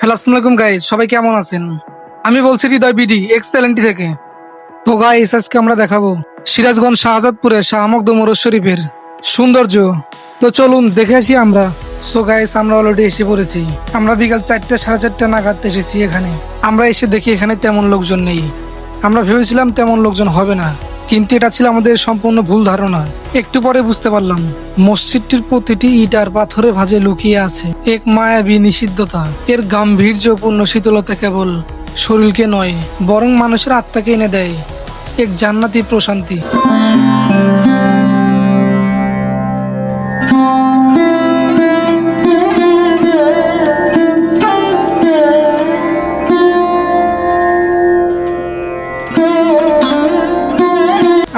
Hello, আসসালামু আলাইকুম guys, সবাই কেমন আছেন? আমি বলছি হৃদয় বিডি এক্সেলেন্টি থেকে। তো গাইস, আজকে আমরা দেখাবো সিরাজগঞ্জ শাহজাদপুরের শাহ মখদুম ওরস শরীফের সৌন্দর্য। তো চলুন দেখে আসি আমরা। সো গাইস, আমরা অলরেডি এসে পড়েছি। আমরা বিকাল 4টা 4:30 নাগাদ এসেছি এখানে। আমরা এসে দেখি এখানে তেমন লোকজন নেই। আমরা ভেবেছিলাম তেমন লোকজন হবে না, কিন্তু এটা ছিল আমাদের সম্পূর্ণ ভুল ধারণা। একটু পরে বুঝতে পারলাম মসজিদটির প্রতিটি ইট আর পাথরে ভাঁজে লুকিয়ে আছে এক মায়াবী নিষিদ্ধতা। এর গাম্ভীর্যপূর্ণ শীতলতা কেবল শরীরকে নয়, বরং মানুষের আত্মাকে এনে দেয় এক জান্নাতি প্রশান্তি।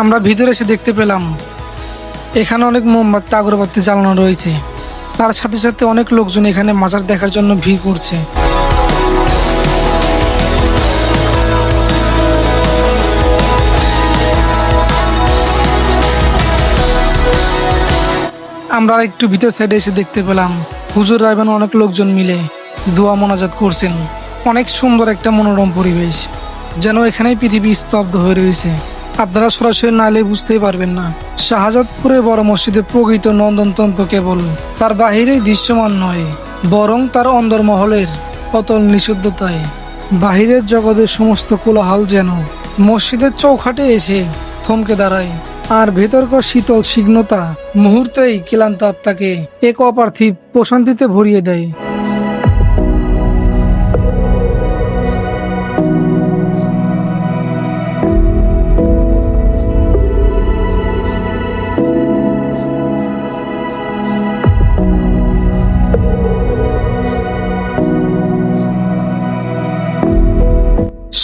আমরা ভিতরে এসে দেখতে পেলাম এখানে অনেক মোমবাতি আগরবাতি জ্বালানো রয়েছে। তার সাথে সাথে অনেক লোকজন এখানে মাজার দেখার জন্য ভিড় করছে। আমরা একটু ভিতর সাইডে এসে দেখতে পেলাম হুজুর রাইবান অনেক লোকজন মিলে দোয়া মোনাজাত করছেন। অনেক সুন্দর একটা মনোরম পরিবেশ, যেন এখানেই পৃথিবী স্তব্ধ হয়ে রয়েছে। আপনারা সরাসরি না এলে বুঝতেই পারবেন না। শাহজাদপুরে বড় মসজিদে প্রকৃত নন্দনতন্ত্র কেবল তার বাহিরেই দৃশ্যমান নয়, বরং তার অন্দরমহলের অতল নিষিদ্ধতায়। বাহিরের জগতের সমস্ত কোলাহল যেন মসজিদের চৌখাটে এসে থমকে দাঁড়ায়, আর ভেতরকার শীতল সিগ্নতা মুহূর্তেই ক্লান্ত আত্মাকে এক অপার্থিব প্রশান্তিতে ভরিয়ে দেয়।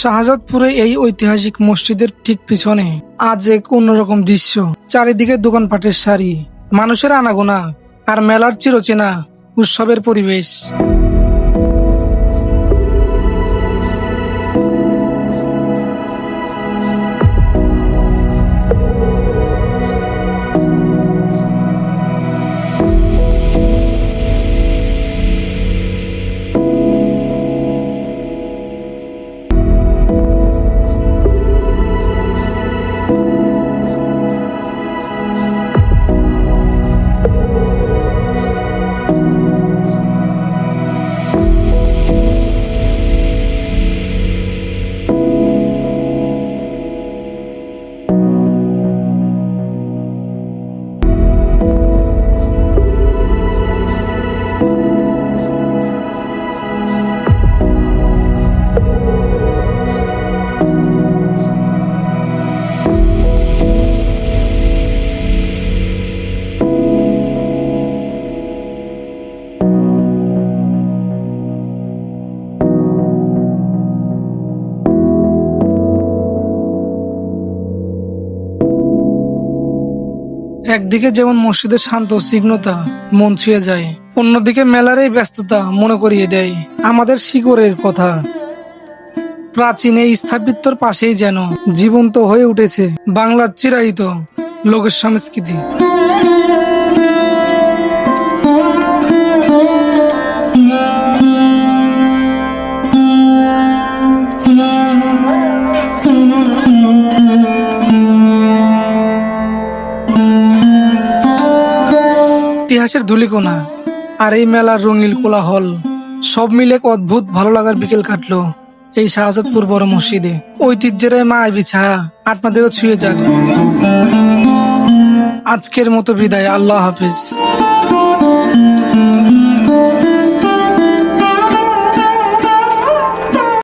শাহজাদপুরে এই ঐতিহাসিক মসজিদের ঠিক পিছনে আজ এক অন্যরকম দৃশ্য। চারিদিকে দোকানপাটের সারি, মানুষের আনাগোনা, আর মেলার চিরচেনা উৎসবের পরিবেশ। একদিকে যেমন মসজিদের শান্ত সিগ্নতা মন ছুঁয়ে যায়, অন্যদিকে মেলার এই ব্যস্ততা মনে করিয়ে দেয় আমাদের শিকড়ের কথা। প্রাচীন এই স্থাপত্যর পাশেই যেন জীবন্ত হয়ে উঠেছে বাংলার চিরায়িত লোকের সংস্কৃতি। ইতিহাসের ধুলিকোনা আর এই মেলার রঙিন কোলাহল সব মিলে এক অদ্ভুত ভালো লাগার বিকেল কাটলো এই শাহজাদপুর বড় মসজিদে। ঐতিহ্যের মায়াবী ছায়া আপনাদেরও ছুঁয়ে যাক। আজকের মতো বিদায়, আল্লাহ হাফিজ।